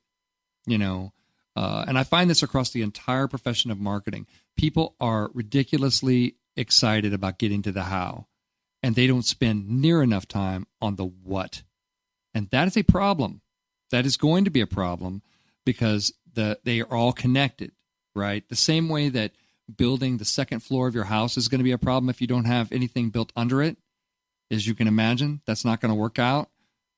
and I find this across the entire profession of marketing. People are ridiculously excited about getting to the how, and they don't spend near enough time on the what. And that is a problem. That is going to be a problem because they are all connected, right? The same way that building the second floor of your house is going to be a problem if you don't have anything built under it, as you can imagine. That's not going to work out,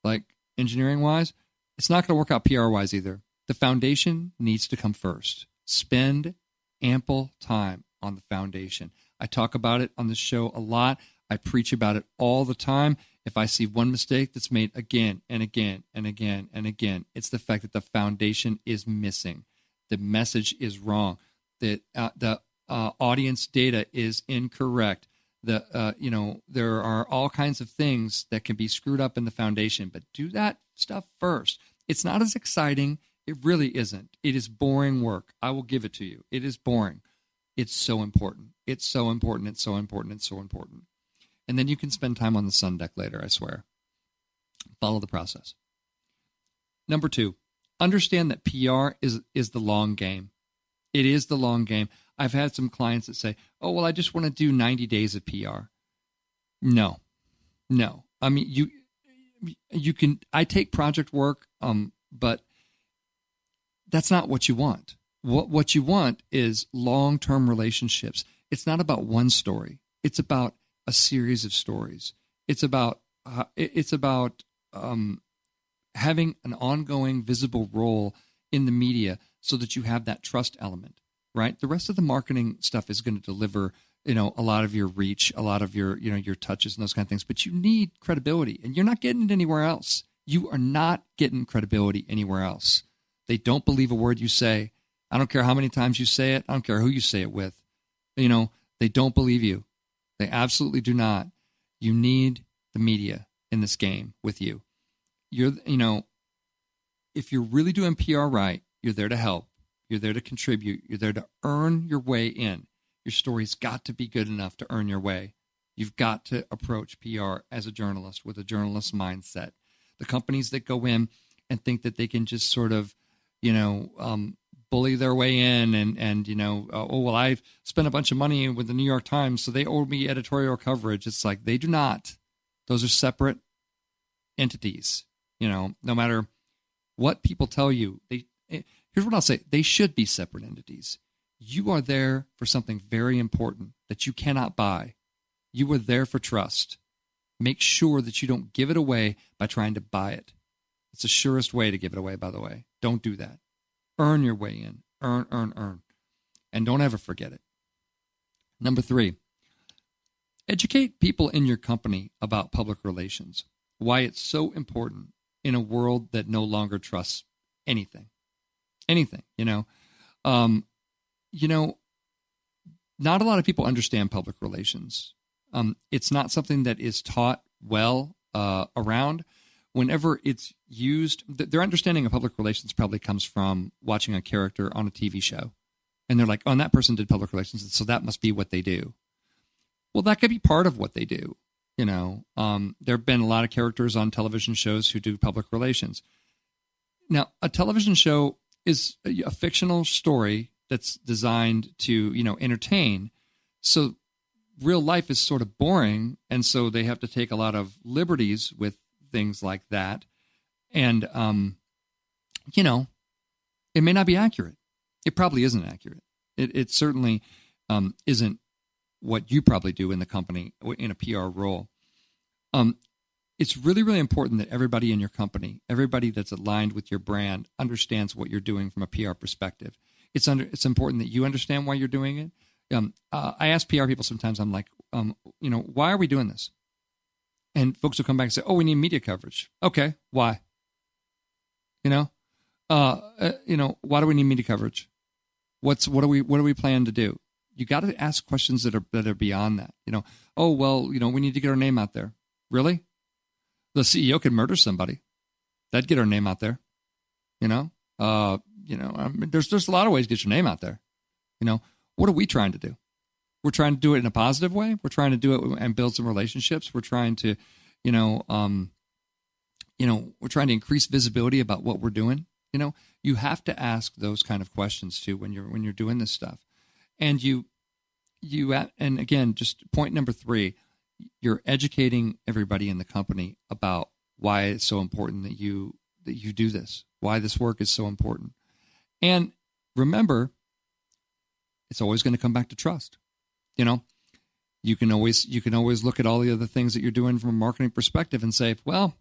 like engineering-wise. It's not going to work out PR-wise either. The foundation needs to come first. Spend ample time on the foundation. I talk about it on the show a lot. I preach about it all the time. If I see one mistake that's made again and again and again and again, it's the fact that the foundation is missing. The message is wrong. The audience data is incorrect. There are all kinds of things that can be screwed up in the foundation, but do that stuff first. It's not as exciting. It really isn't. It is boring work. I will give it to you. It is boring. It's so important. It's so important. It's so important. It's so important. And then you can spend time on the sun deck later, I swear. Follow the process. Number 2, understand that PR is the long game. It is the long game. I've had some clients that say, oh, well, I just want to do 90 days of PR. No. I mean, you can, I take project work, but that's not what you want. What you want is long-term relationships. It's not about one story. It's about a series of stories. It's about having an ongoing, visible role in the media so that you have that trust element, right? The rest of the marketing stuff is going to deliver, a lot of your reach, a lot of your, your touches and those kind of things. But you need credibility, and you're not getting it anywhere else. You are not getting credibility anywhere else. They don't believe a word you say. I don't care how many times you say it. I don't care who you say it with. They don't believe you. They absolutely do not. You need the media in this game with you. If you're really doing PR right, you're there to help. You're there to contribute. You're there to earn your way in. Your story's got to be good enough to earn your way. You've got to approach PR as a journalist with a journalist's mindset. The companies that go in and think that they can just sort of, bully their way in and I've spent a bunch of money with the New York Times, so they owe me editorial coverage. It's like, they do not. Those are separate entities. No matter what people tell you, here's what I'll say. They should be separate entities. You are there for something very important that you cannot buy. You are there for trust. Make sure that you don't give it away by trying to buy it. It's the surest way to give it away, by the way. Don't do that. Earn your way in. Earn. And don't ever forget it. Number 3, educate people in your company about public relations. Why it's so important in a world that no longer trusts anything. Not a lot of people understand public relations. It's not something that is taught well around. Whenever it's used, their understanding of public relations probably comes from watching a character on a TV show. And they're like, oh, and that person did public relations, so that must be what they do. Well, that could be part of what they do. There have been a lot of characters on television shows who do public relations. Now, a television show is a fictional story that's designed to, entertain. So real life is sort of boring, and so they have to take a lot of liberties with things like that. And, it may not be accurate. It probably isn't accurate. It certainly isn't what you probably do in the company in a PR role. It's really, really important that everybody in your company, everybody that's aligned with your brand, understands what you're doing from a PR perspective. It's important that you understand why you're doing it. I ask PR people sometimes, I'm like, why are we doing this? And folks will come back and say, oh, we need media coverage. Okay, why? Why do we need media coverage? What do we plan to do? You got to ask questions that are beyond that. We need to get our name out there. Really? The CEO could murder somebody. That'd get our name out there. There's a lot of ways to get your name out there. What are we trying to do? We're trying to do it in a positive way. We're trying to do it and build some relationships. We're trying to, we're trying to increase visibility about what we're doing. You have to ask those kind of questions too when you're doing this stuff. And and again, just point number 3, you're educating everybody in the company about why it's so important that you do this, why this work is so important. And remember, it's always going to come back to trust. You can always look at all the other things that you're doing from a marketing perspective and say, well,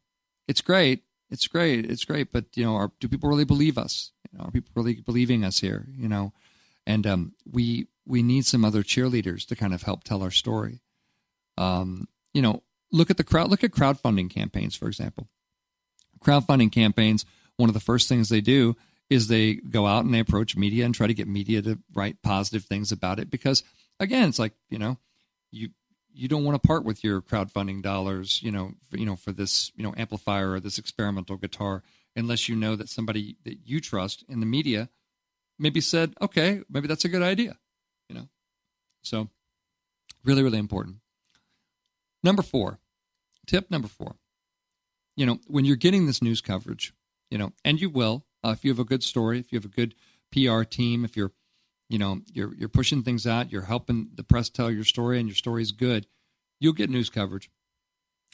it's great, but do people really believe us? Are people really believing us here? And we need some other cheerleaders to kind of help tell our story. Look at crowdfunding campaigns, for example. Crowdfunding campaigns, one of the first things they do is they go out and they approach media and try to get media to write positive things about it. Because again, it's like, you don't want to part with your crowdfunding dollars, for this, amplifier or this experimental guitar, unless you know that somebody that you trust in the media maybe said, okay, maybe that's a good idea, So really, really important. Tip number 4, when you're getting this news coverage, and you will, if you have a good story, if you have a good PR team, if you're pushing things out, you're helping the press tell your story and your story is good, you'll get news coverage.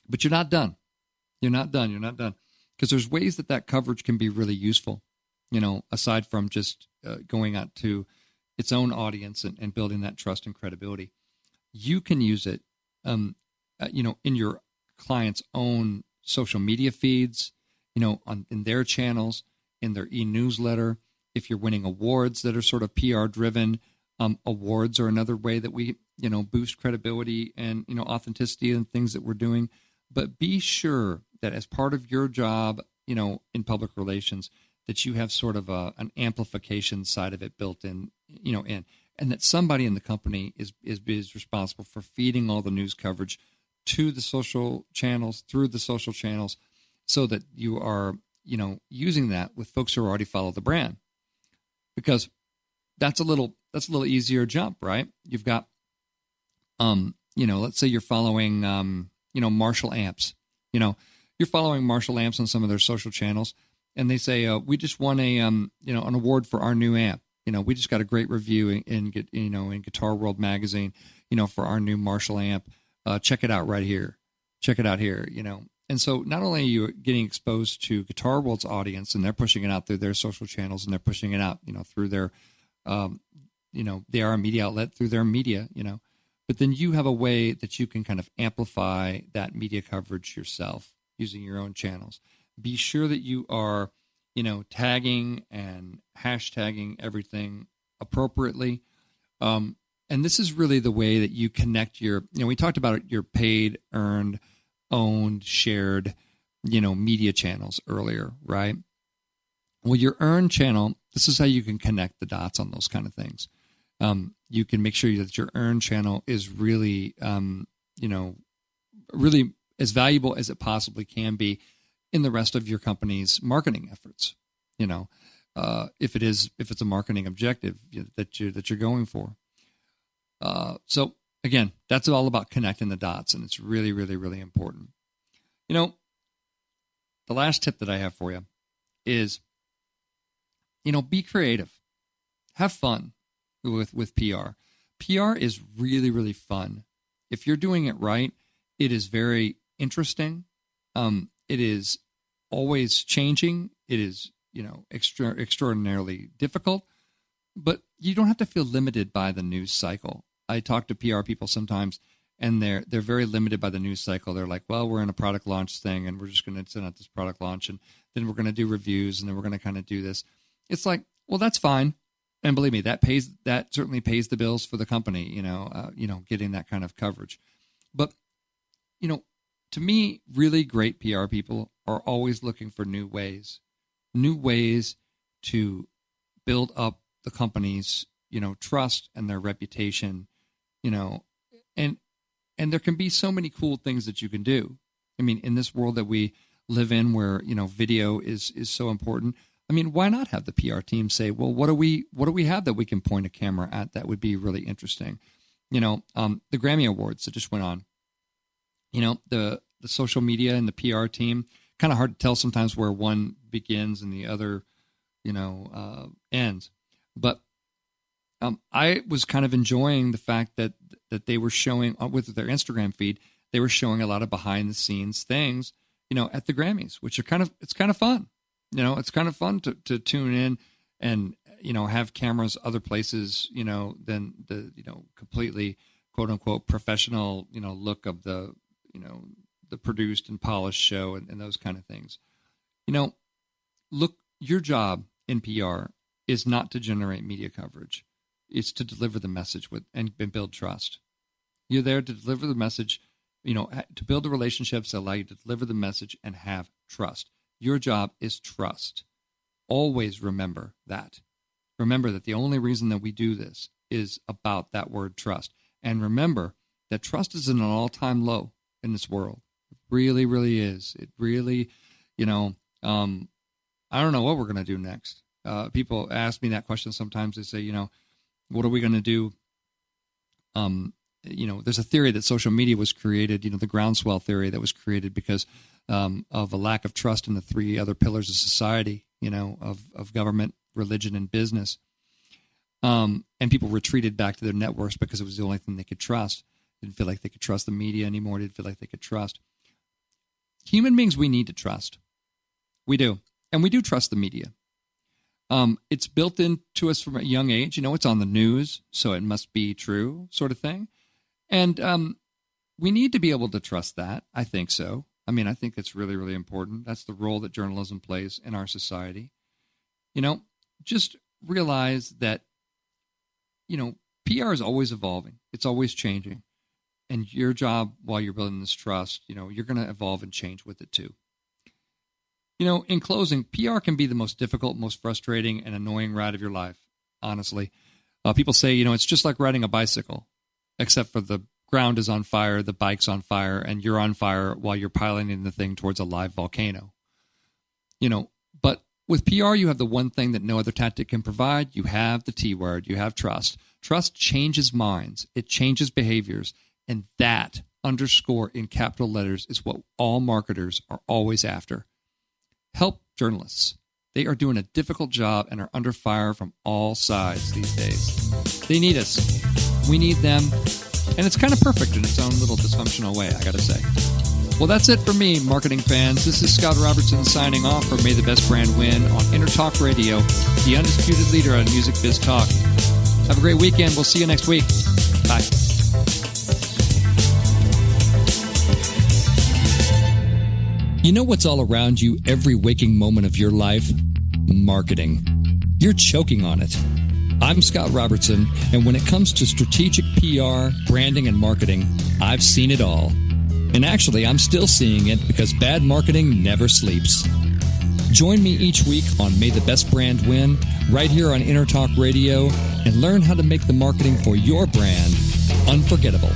But you're not done. You're not done. Because there's ways that coverage can be really useful, aside from just going out to its own audience and building that trust and credibility. You can use it, in your client's own social media feeds, in their channels, in their e-newsletter. If you're winning awards that are sort of PR driven, awards are another way that we, boost credibility and, authenticity and things that we're doing. But be sure that as part of your job, in public relations, that you have sort of an amplification side of it built in, and that somebody in the company is responsible for feeding all the news coverage to the social channels, through the social channels, so that you are, using that with folks who already follow the brand. Because that's a little easier jump, right? You've got, let's say you're following, Marshall Amps. You're following Marshall Amps on some of their social channels, and they say, we just won an award for our new amp. We just got a great review in Guitar World magazine, for our new Marshall amp. Check it out right here. Check it out here, And so not only are you getting exposed to Guitar World's audience, and they're pushing it out through their social channels, and they're pushing it out, through their, they are a media outlet through their media, but then you have a way that you can kind of amplify that media coverage yourself using your own channels. Be sure that you are, tagging and hashtagging everything appropriately. And this is really the way that you connect your, we talked about your paid, earned, owned, shared, media channels earlier, right? Well, your earned channel, this is how you can connect the dots on those kind of things. You can make sure that your earned channel is really, really as valuable as it possibly can be in the rest of your company's marketing efforts. If it's a marketing objective that you're going for. So again, that's all about connecting the dots, and it's really, really, really important. The last tip that I have for you is, be creative, have fun with PR. PR is really, really fun. If you're doing it right, it is very interesting. It is always changing. It is, extraordinarily difficult, but you don't have to feel limited by the news cycle. I talk to PR people sometimes, and they're very limited by the news cycle. They're like, well, we're in a product launch thing, and we're just going to send out this product launch, and then we're going to do reviews, and then we're going to kind of do this. It's like, well, that's fine. And believe me, that certainly pays the bills for the company, getting that kind of coverage. But, to me, really great PR people are always looking for new ways to build up the company's, trust and their reputation, and there can be so many cool things that you can do. I mean, in this world that we live in where, video is so important. I mean, why not have the PR team say, well, what do we have that we can point a camera at that would be really interesting? The Grammy Awards that just went on, the social media and the PR team kind of hard to tell sometimes where one begins and the other, ends. But I was kind of enjoying the fact that they were showing with their Instagram feed, they were showing a lot of behind the scenes things, at the Grammys, which are it's kind of fun. It's kind of fun to tune in and, have cameras other places, than the, completely quote unquote professional, look of the, the produced and polished show and those kind of things. Look, your job in PR is not to generate media coverage. It's to deliver the message and build trust. You're there to deliver the message, to build the relationships that allow you to deliver the message and have trust. Your job is trust. Always remember that. Remember that the only reason that we do this is about that word trust. And remember that trust is at an all-time low in this world. It really, really is. It really, I don't know what we're going to do next. People ask me that question sometimes. They say, what are we going to do? There's a theory that social media was created, the groundswell theory that was created because of a lack of trust in the three other pillars of society, of government, religion, and business. And people retreated back to their networks because it was the only thing they could trust. Didn't feel like they could trust the media anymore. Didn't feel like they could trust. Human beings, we need to trust. We do. And we do trust the media. It's built into us from a young age. It's on the news, so it must be true, sort of thing. And we need to be able to trust that. I think so. I think it's really, really important. That's the role that journalism plays in our society. Just realize that, PR is always evolving. It's always changing. And your job while you're building this trust, you're going to evolve and change with it too. In closing, PR can be the most difficult, most frustrating, and annoying ride of your life, honestly. People say, it's just like riding a bicycle, except for the ground is on fire, the bike's on fire, and you're on fire while you're piloting the thing towards a live volcano. But with PR, you have the one thing that no other tactic can provide. You have the T word. You have trust. Trust changes minds. It changes behaviors. And that, underscore in capital letters, is what all marketers are always after. Help journalists. They are doing a difficult job and are under fire from all sides these days. They need us. We need them. And it's kind of perfect in its own little dysfunctional way, I got to say. Well, that's it for me, marketing fans. This is Scott Robertson signing off for May the Best Brand Win on Intertalk Radio, the undisputed leader on Music Biz Talk. Have a great weekend. We'll see you next week. Bye. You know what's all around you every waking moment of your life? Marketing. You're choking on it. I'm Scott Robertson, and when it comes to strategic PR, branding, and marketing, I've seen it all. And actually, I'm still seeing it because bad marketing never sleeps. Join me each week on May the Best Brand Win, right here on Intertalk Radio, and learn how to make the marketing for your brand unforgettable.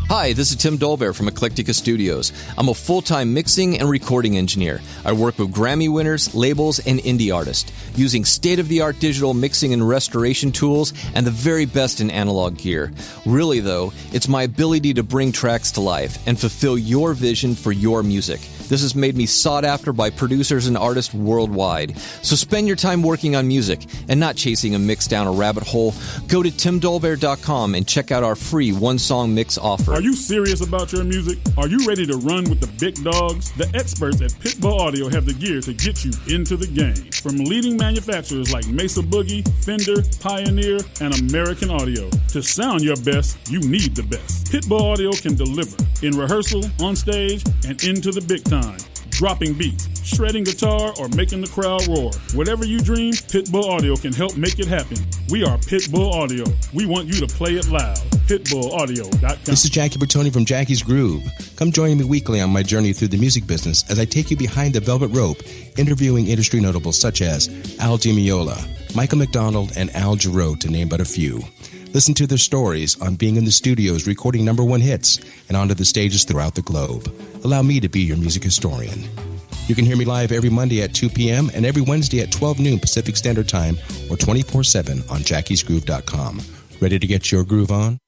Hi, this is Tim Dolbear from Eclectica Studios. I'm a full-time mixing and recording engineer. I work with Grammy winners, labels, and indie artists, using state-of-the-art digital mixing and restoration tools and the very best in analog gear. Really, though, it's my ability to bring tracks to life and fulfill your vision for your music. This has made me sought after by producers and artists worldwide. So spend your time working on music and not chasing a mix down a rabbit hole. Go to timdolbear.com and check out our free one-song mix offer. Are you serious about your music? Are you ready to run with the big dogs? The experts at Pitbull Audio have the gear to get you into the game. From leading manufacturers like Mesa Boogie, Fender, Pioneer, and American Audio. To sound your best, you need the best. Pitbull Audio can deliver in rehearsal, on stage, and into the big time. Dropping beats, shredding guitar, or making the crowd roar. Whatever you dream, Pitbull Audio can help make it happen. We are Pitbull Audio. We want you to play it loud. PitbullAudio.com. This is Jackie Bertoni from Jackie's Groove. Come join me weekly on my journey through the music business as I take you behind the velvet rope, interviewing industry notables such as Al Di Meola, Michael McDonald, and Al Jarreau, to name but a few. Listen to their stories on being in the studios recording number one hits and onto the stages throughout the globe. Allow me to be your music historian. You can hear me live every Monday at 2 p.m. and every Wednesday at 12 noon Pacific Standard Time or 24/7 on jackiesgroove.com. Ready to get your groove on?